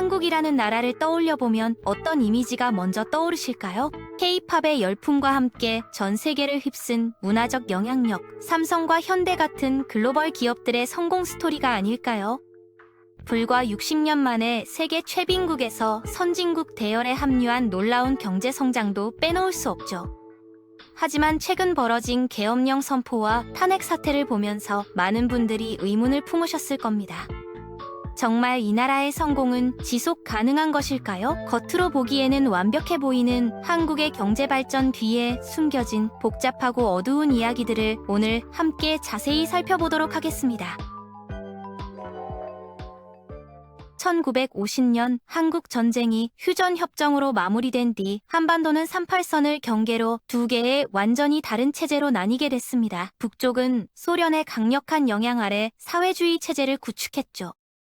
한국이라는 나라를 떠올려보면 어떤 이미지가 먼저 떠오르실까요? K-팝의 열풍과 함께 전 세계를 휩쓴 문화적 영향력, 삼성과 현대 같은 글로벌 기업들의 성공 스토리가 아닐까요? 불과 60년 만에 세계 최빈국에서 선진국 대열에 합류한 놀라운 경제 성장도 빼놓을 수 없죠. 하지만 최근 벌어진 계엄령 선포와 탄핵 사태를 보면서 많은 분들이 의문을 품으셨을 겁니다. 정말 이 나라의 성공은 지속 가능한 것일까요? 겉으로 보기에는 완벽해 보이는 한국의 경제 발전 뒤에 숨겨진 복잡하고 어두운 이야기들을 오늘 함께 자세히 살펴보도록 하겠습니다. 1950년 한국 전쟁이 휴전협정으로 마무리된 뒤 한반도는 38선을 경계로 두 개의 완전히 다른 체제로 나뉘게 됐습니다. 북쪽은 소련의 강력한 영향 아래 사회주의 체제를 구축했죠.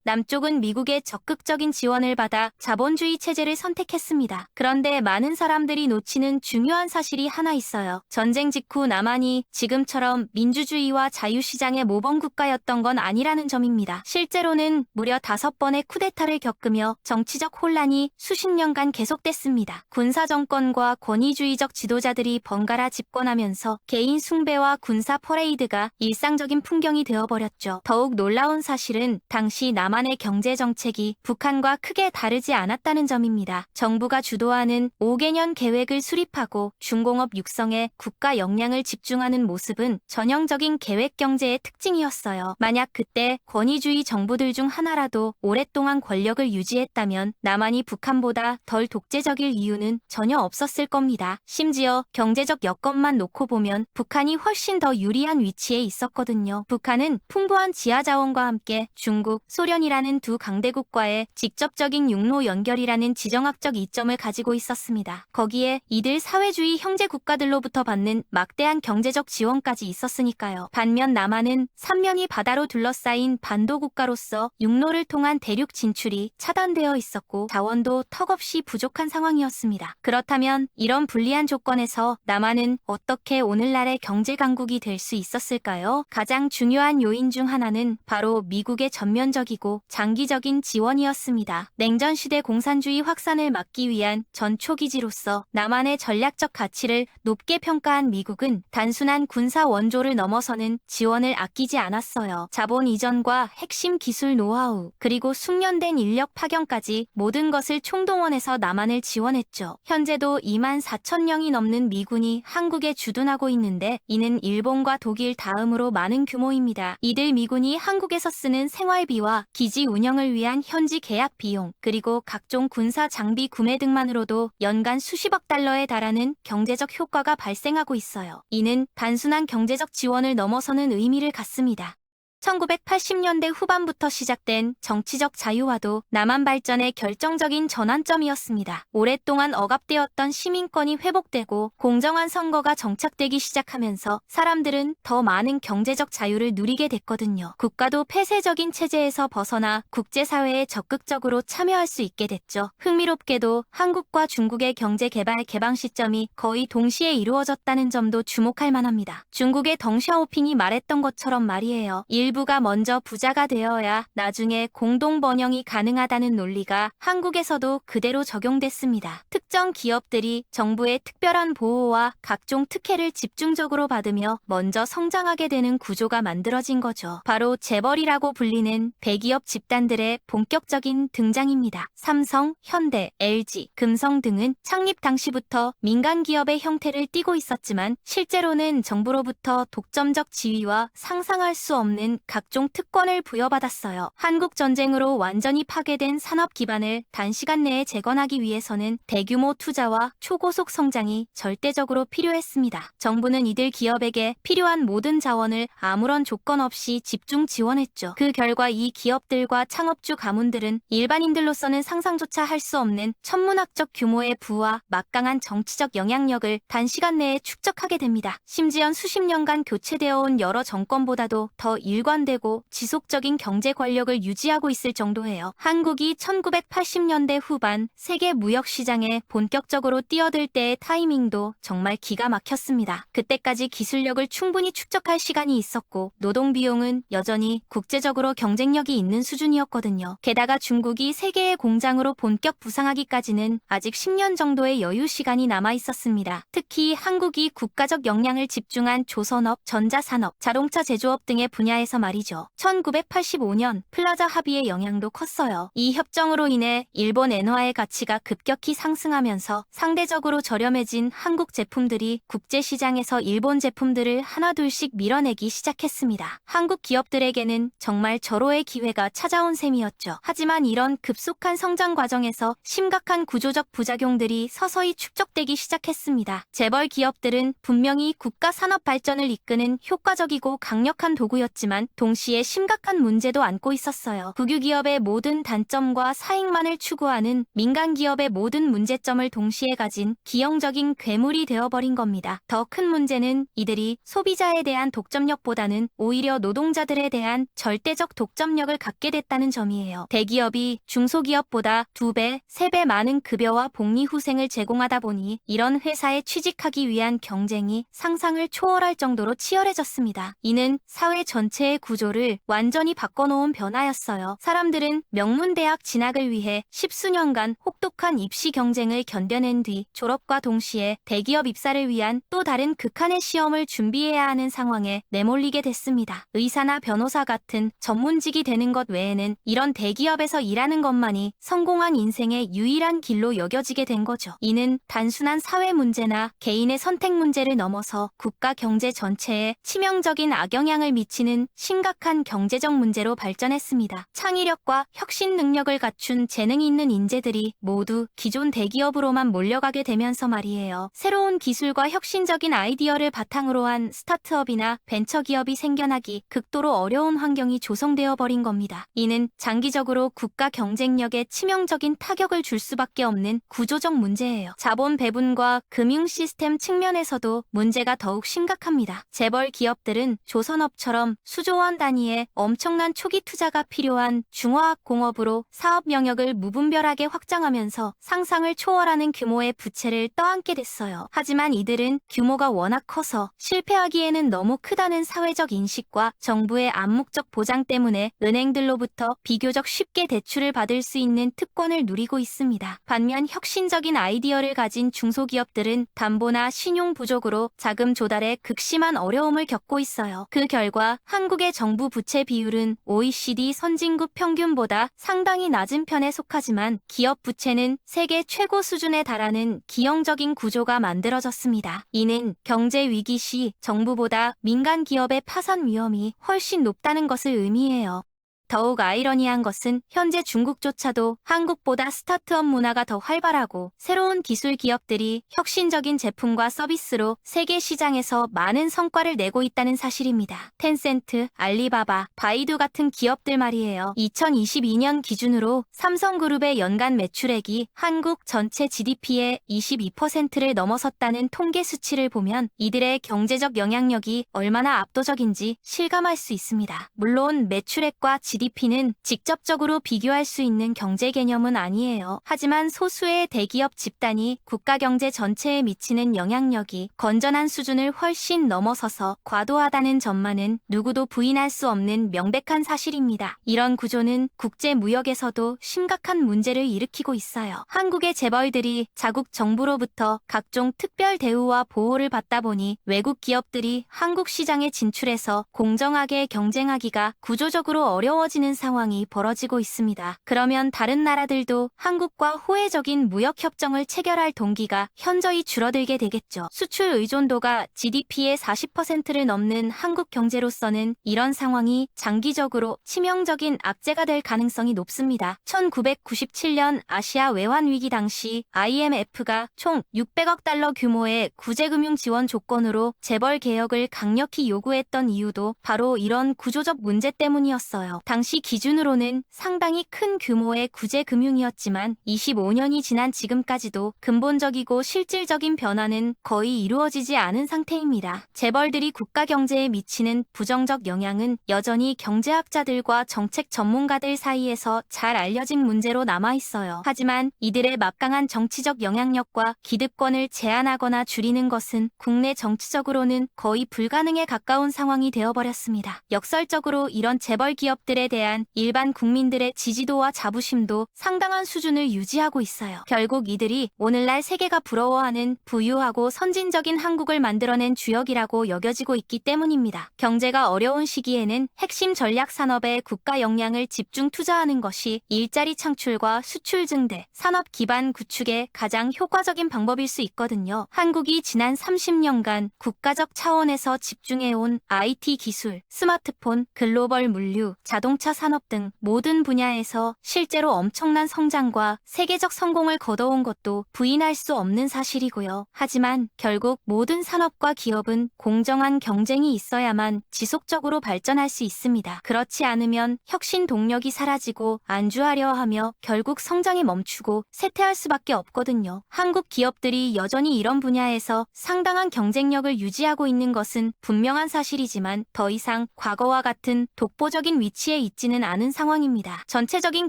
남쪽은 미국의 적극적인 지원을 받아 자본주의 체제를 선택했습니다. 그런데 많은 사람들이 놓치는 중요한 사실이 하나 있어요. 전쟁 직후 남한이 지금처럼 민주주의와 자유시장의 모범국가였던 건 아니라는 점입니다. 실제로는 무려 5번의 쿠데타를 겪으며 정치적 혼란이 수십 년간 계속됐습니다. 군사정권과 권위주의적 지도자들이 번갈아 집권하면서 개인 숭배와 군사 퍼레이드가 일상적인 풍경이 되어버렸죠. 더욱 놀라운 사실은 당시 남한의 경제정책이 북한과 크게 다르지 않았다는 점입니다. 정부가 주도하는 5개년 계획을 수립하고 중공업 육성에 국가 역량을 집중하는 모습은 전형적인 계획경제의 특징이었어요. 만약 그때 권위주의 정부들 중 하나라도 오랫동안 권력을 유지했다면 남한이 북한보다 덜 독재적일 이유는 전혀 없었을 겁니다. 심지어 경제적 여건만 놓고 보면 북한이 훨씬 더 유리한 위치에 있었거든요. 북한은 풍부한 지하자원과 함께 중국, 소련이라는 두 강대국과의 직접적인 육로 연결이라는 지정학적 이점을 가지고 있었습니다. 거기에 이들 사회주의 형제 국가들로부터 받는 막대한 경제적 지원까지 있었으니까요. 반면 남한은 삼면이 바다로 둘러싸인 반도 국가로서 육로를 통한 대륙 진출이 차단되어 있었고 자원도 턱없이 부족한 상황이었습니다. 그렇다면 이런 불리한 조건에서 남한은 어떻게 오늘날의 경제 강국이 될 수 있었을까요? 가장 중요한 요인 중 하나는 바로 미국의 전면적이고 장기적인 지원이었습니다. 냉전시대 공산주의 확산을 막기 위한 전초기지로서 남한의 전략적 가치를 높게 평가한 미국은 단순한 군사 원조를 넘어서는 지원을 아끼지 않았어요. 자본 이전과 핵심 기술 노하우, 그리고 숙련된 인력 파견까지 모든 것을 총동원해서 남한을 지원했죠. 현재도 2만 4천 명이 넘는 미군이 한국에 주둔하고 있는데 이는 일본과 독일 다음으로 많은 규모입니다. 이들 미군이 한국에서 쓰는 생활비와 기지 운영을 위한 현지 계약 비용, 그리고 각종 군사 장비 구매 등만으로도 연간 수십억 달러에 달하는 경제적 효과가 발생하고 있어요. 이는 단순한 경제적 지원을 넘어서는 의미를 갖습니다. 1980년대 후반부터 시작된 정치적 자유화도 남한 발전의 결정적인 전환점이었습니다. 오랫동안 억압되었던 시민권이 회복되고 공정한 선거가 정착되기 시작하면서 사람들은 더 많은 경제적 자유를 누리게 됐거든요. 국가도 폐쇄적인 체제에서 벗어나 국제사회에 적극적으로 참여할 수 있게 됐죠. 흥미롭게도 한국과 중국의 경제 개발 개방 시점이 거의 동시에 이루어졌다는 점도 주목할 만합니다. 중국의 덩샤오핑이 말했던 것처럼 말이에요. 일부가 먼저 부자가 되어야 나중에 공동 번영이 가능하다는 논리가 한국에서도 그대로 적용됐습니다. 특정 기업들이 정부의 특별한 보호와 각종 특혜를 집중적으로 받으며 먼저 성장하게 되는 구조가 만들어진 거죠. 바로 재벌이라고 불리는 대기업 집단들의 본격적인 등장입니다. 삼성, 현대, LG, 금성 등은 창립 당시부터 민간 기업의 형태를 띠고 있었지만 실제로는 정부로부터 독점적 지위와 상상할 수 없는 각종 특권을 부여받았어요. 한국 전쟁으로 완전히 파괴된 산업 기반을 단시간 내에 재건하기 위해서는 대규모 투자와 초고속 성장이 절대적으로 필요했습니다. 정부는 이들 기업에게 필요한 모든 자원을 아무런 조건 없이 집중 지원했죠. 그 결과 이 기업들과 창업주 가문들은 일반인들로서는 상상조차 할 수 없는 천문학적 규모의 부와 막강한 정치적 영향력을 단시간 내에 축적하게 됩니다. 심지어 수십 년간 교체되어 온 여러 정권보다도 더 일관된 일관되고 지속적인 경제 권력을 유지하고 있을 정도예요. 한국이 1980년대 후반 세계 무역 시장에 본격적으로 뛰어들 때의 타이밍도 정말 기가 막혔습니다. 그때까지 기술력을 충분히 축적할 시간이 있었고 노동 비용은 여전히 국제적으로 경쟁력이 있는 수준이었거든요. 게다가 중국이 세계의 공장으로 본격 부상하기까지는 아직 10년 정도의 여유 시간이 남아 있었습니다. 특히 한국이 국가적 역량을 집중한 조선업, 전자산업, 자동차 제조업 등의 분야에서 말이죠. 1985년 플라자 합의의 영향도 컸어요. 이 협정으로 인해 일본 엔화의 가치가 급격히 상승하면서 상대적으로 저렴해진 한국 제품들이 국제시장에서 일본 제품들을 하나둘씩 밀어내기 시작했습니다. 한국 기업들에게는 정말 절호의 기회가 찾아온 셈이었죠. 하지만 이런 급속한 성장 과정에서 심각한 구조적 부작용들이 서서히 축적되기 시작했습니다. 재벌 기업들은 분명히 국가 산업 발전을 이끄는 효과적이고 강력한 도구였지만 동시에 심각한 문제도 안고 있었어요. 국유기업의 모든 단점과 사익만을 추구하는 민간 기업의 모든 문제점을 동시에 가진 기형적인 괴물이 되어버린 겁니다. 더 큰 문제는 이들이 소비자에 대한 독점력보다는 오히려 노동자들에 대한 절대적 독점력을 갖게 됐다는 점이에요. 대기업이 중소기업보다 2배, 3배 많은 급여와 복리 후생을 제공하다 보니 이런 회사에 취직하기 위한 경쟁이 상상을 초월할 정도로 치열해졌습니다. 이는 사회 전체의 구조를 완전히 바꿔놓은 변화였어요. 사람들은 명문대학 진학을 위해 십수년간 혹독한 입시 경쟁을 견뎌낸 뒤 졸업과 동시에 대기업 입사를 위한 또 다른 극한의 시험을 준비해야 하는 상황에 내몰리게 됐습니다. 의사나 변호사 같은 전문직이 되는 것 외에는 이런 대기업에서 일하는 것만이 성공한 인생의 유일한 길로 여겨지게 된 거죠. 이는 단순한 사회 문제나 개인의 선택 문제를 넘어서 국가 경제 전체에 치명적인 악영향을 미치는 심각한 경제적 문제로 발전했습니다. 창의력과 혁신 능력을 갖춘 재능이 있는 인재들이 모두 기존 대기업으로만 몰려가게 되면서 말이에요. 새로운 기술과 혁신적인 아이디어를 바탕으로 한 스타트업이나 벤처기업이 생겨나기 극도로 어려운 환경이 조성되어 버린 겁니다. 이는 장기적으로 국가 경쟁력에 치명적인 타격을 줄 수밖에 없는 구조적 문제예요. 자본 배분과 금융 시스템 측면에서도 문제가 더욱 심각합니다. 재벌 기업들은 조선업처럼 수조원 단위의 엄청난 초기 투자가 필요한 중화학 공업으로 사업 영역을 무분별하게 확장하면서 상상을 초월하는 규모의 부채를 떠안게 됐어요. 하지만 이들은 규모가 워낙 커서 실패하기에는 너무 크다는 사회적 인식과 정부의 암묵적 보장 때문에 은행들로부터 비교적 쉽게 대출을 받을 수 있는 특권을 누리고 있습니다. 반면 혁신적인 아이디어를 가진 중소기업들은 담보나 신용 부족으로 자금 조달에 극심한 어려움을 겪고 있어요. 그 결과 한국의 정부 부채 비율은 OECD 선진국 평균보다 상당히 낮은 편에 속하지만 기업 부채는 세계 최고 수준에 달하는 기형적인 구조가 만들어졌습니다. 이는 경제 위기 시 정부보다 민간 기업의 파산 위험이 훨씬 높다는 것을 의미해요. 더욱 아이러니한 것은 현재 중국조차도 한국보다 스타트업 문화가 더 활발하고 새로운 기술 기업들이 혁신적인 제품과 서비스로 세계 시장에서 많은 성과를 내고 있다는 사실입니다. 텐센트, 알리바바, 바이두 같은 기업들 말이에요. 2022년 기준으로 삼성그룹의 연간 매출액이 한국 전체 GDP의 22%를 넘어섰다는 통계 수치를 보면 이들의 경제적 영향력이 얼마나 압도적인지 실감할 수 있습니다. 물론 매출액과 GDP는 직접적으로 비교할 수 있는 경제 개념은 아니에요. 하지만 소수의 대기업 집단이 국가 경제 전체에 미치는 영향력이 건전한 수준을 훨씬 넘어서서 과도하다는 점만은 누구도 부인할 수 없는 명백한 사실입니다. 이런 구조는 국제 무역에서도 심각한 문제를 일으키고 있어요. 한국의 재벌들이 자국 정부로부터 각종 특별 대우와 보호를 받다 보니 외국 기업들이 한국 시장에 진출해서 공정하게 경쟁하기가 구조적으로 어려워지는 상황이 벌어지고 있습니다. 그러면 다른 나라들도 한국과 호혜적인 무역협정을 체결할 동기가 현저히 줄어들게 되겠죠. 수출 의존도가 GDP의 40%를 넘는 한국 경제로서는 이런 상황이 장기적으로 치명적인 악재가 될 가능성이 높습니다. 1997년 아시아 외환위기 당시 IMF가 총 600억 달러 규모의 구제금융 지원 조건으로 재벌 개혁을 강력히 요구했던 이유도 바로 이런 구조적 문제 때문이었어요. 당시 기준으로는 상당히 큰 규모의 구제금융이었지만 25년이 지난 지금까지도 근본적이고 실질적인 변화는 거의 이루어지지 않은 상태입니다. 재벌들이 국가 경제에 미치는 부정적 영향은 여전히 경제학자들과 정책 전문가들 사이에서 잘 알려진 문제로 남아있어요. 하지만 이들의 막강한 정치적 영향력과 기득권을 제한하거나 줄이는 것은 국내 정치적으로는 거의 불가능에 가까운 상황이 되어버렸습니다. 역설적으로 이런 재벌 기업들에 대한 일반 국민들의 지지도와 자부심도 상당한 수준을 유지하고 있어요. 결국 이들이 오늘날 세계가 부러워하는 부유하고 선진적인 한국을 만들어낸 주역이라고 여겨지고 있기 때문입니다. 경제가 어려운 시기에는 핵심 전략 산업에 국가 역량을 집중 투자하는 것이 일자리 창출과 수출 증대, 산업 기반 구축에 가장 효과적인 방법일 수 있거든요. 한국이 지난 30년간 국가적 차원에서 집중해온 IT 기술, 스마트폰, 글로벌 물류, 자동차 산업 등 모든 분야에서 실제로 엄청난 성장과 세계적 성공을 거둬온 것도 부인할 수 없는 사실이고요. 하지만 결국 모든 산업과 기업은 공정한 경쟁이 있어야만 지속적으로 발전할 수 있습니다. 그렇지 않으면 혁신 동력이 사라지고 안주하려 하며 결국 성장이 멈추고 쇠퇴할 수밖에 없거든요. 한국 기업들이 여전히 이런 분야에서 상당한 경쟁력을 유지하고 있는 것은 분명한 사실이지만 더 이상 과거와 같은 독보적인 위치에 있지는 않은 상황입니다. 전체적인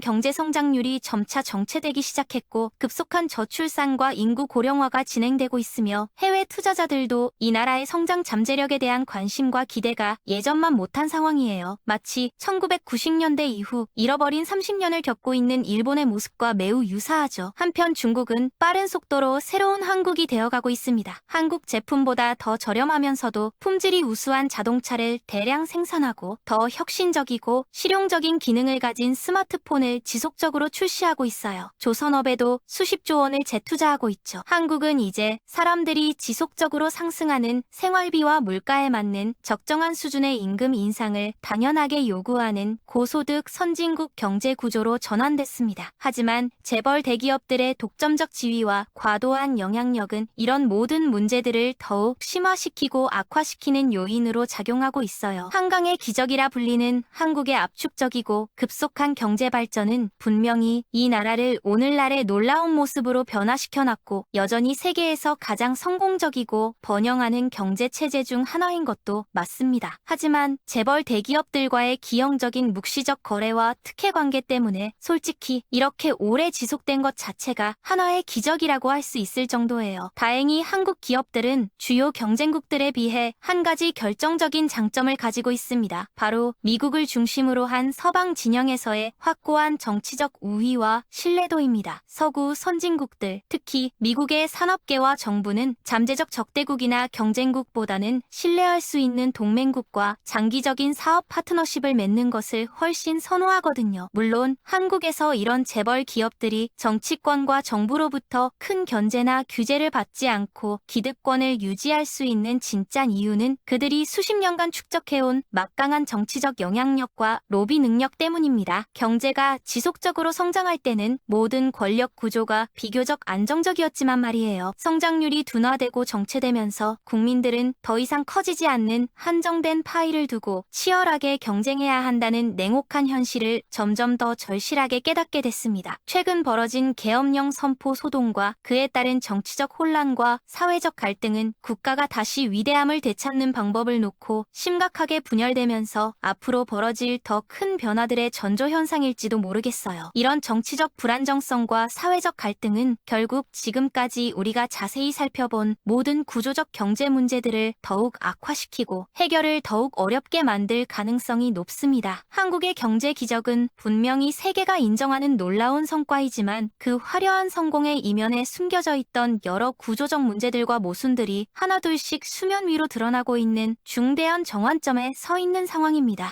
경제 성장률이 점차 정체되기 시작했고 급속한 저출산과 인구 고령화가 진행되고 있으며 해외 투자자들도 이 나라의 성장 잠재력에 대한 관심과 기대가 예전만 못한 상황이에요. 마치 1990년대 이후 잃어버린 30년을 겪고 있는 일본의 모습과 매우 유사하죠. 한편 중국은 빠른 속도로 새로운 한국이 되어가고 있습니다. 한국 제품보다 더 저렴하면서도 품질이 우수한 자동차를 대량 생산하고 더 혁신적이고 실용적인 기능을 가진 스마트폰을 지속적으로 출시하고 있어요. 조선업에도 수십조 원을 재투자하고 있죠. 한국은 이제 사람들이 지속적으로 상승하는 생활비와 물가에 맞는 적정한 수준의 임금 인상을 당연하게 요구하는 고소득 선진국 경제 구조로 전환됐습니다. 하지만 재벌 대기업들의 독점적 지위와 과도한 영향력은 이런 모든 문제들을 더욱 심화시키고 악화시키는 요인으로 작용하고 있어요. 한강의 기적이라 불리는 한국의 압축적이고 급속한 경제 발전은 분명히 이 나라를 오늘날의 놀라운 모습으로 변화시켜놨고 여전히 세계에서 가장 성공적이고 번영하는 경제 체제 중 하나인 것도 맞습니다. 하지만 재벌 대기업들과의 기형적인 묵시적 거래와 특혜 관계 때문에 솔직히 이렇게 오래 지속된 것 자체가 하나의 기적이라고 할 수 있을 정도예요. 다행히 한국 기업들은 주요 경쟁국들에 비해 한 가지 결정적인 장점을 가지고 있습니다. 바로 미국을 중심으로 한 서방 진영에서의 확고한 정치적 우위와 신뢰도입니다. 서구 선진국들, 특히 미국의 산업계와 정부는 잠재적 적대국이나 경쟁국보다는 신뢰할 수 있는 동맹국과 장기적인 사업 파트너십을 맺는 것을 훨씬 선호하거든요. 물론 한국에서 이런 재벌 기업들이 정치권과 정부로부터 큰 견제나 규제를 받지 않고 기득권을 유지할 수 있는 진짜 이유는 그들이 수십 년간 축적해온 막강한 정치적 영향력과 로비 능력 때문입니다. 경제가 지속적으로 성장할 때는 모든 권력 구조가 비교적 안정적이었지만 말이에요. 성장률이 둔화되고 정체되면서 국민들은 더 이상 커지지 않는 한정된 파이를 두고 치열하게 경쟁해야 한다는 냉혹한 현실을 점점 더 절실하게 깨닫게 됐습니다. 최근 벌어진 계엄령 선포 소동과 그에 따른 정치적 혼란과 사회적 갈등은 국가가 다시 위대함을 되찾는 방법을 놓고 심각하게 분열되면서 앞으로 벌어질 더 큰 변화들의 전조현상일지도 모르겠어요. 이런 정치적 불안정성과 사회적 갈등은 결국 지금까지 우리가 자세히 살펴본 모든 구조적 경제 문제들을 더욱 악화시키고 해결을 더욱 어렵게 만들 가능성이 높습니다. 한국의 경제 기적은 분명히 세계가 인정하는 놀라운 성과이지만 그 화려한 성공의 이면에 숨겨져 있던 여러 구조적 문제들과 모순들이 하나둘씩 수면 위로 드러나고 있는 중대한 정환점에 서 있는 상황입니다.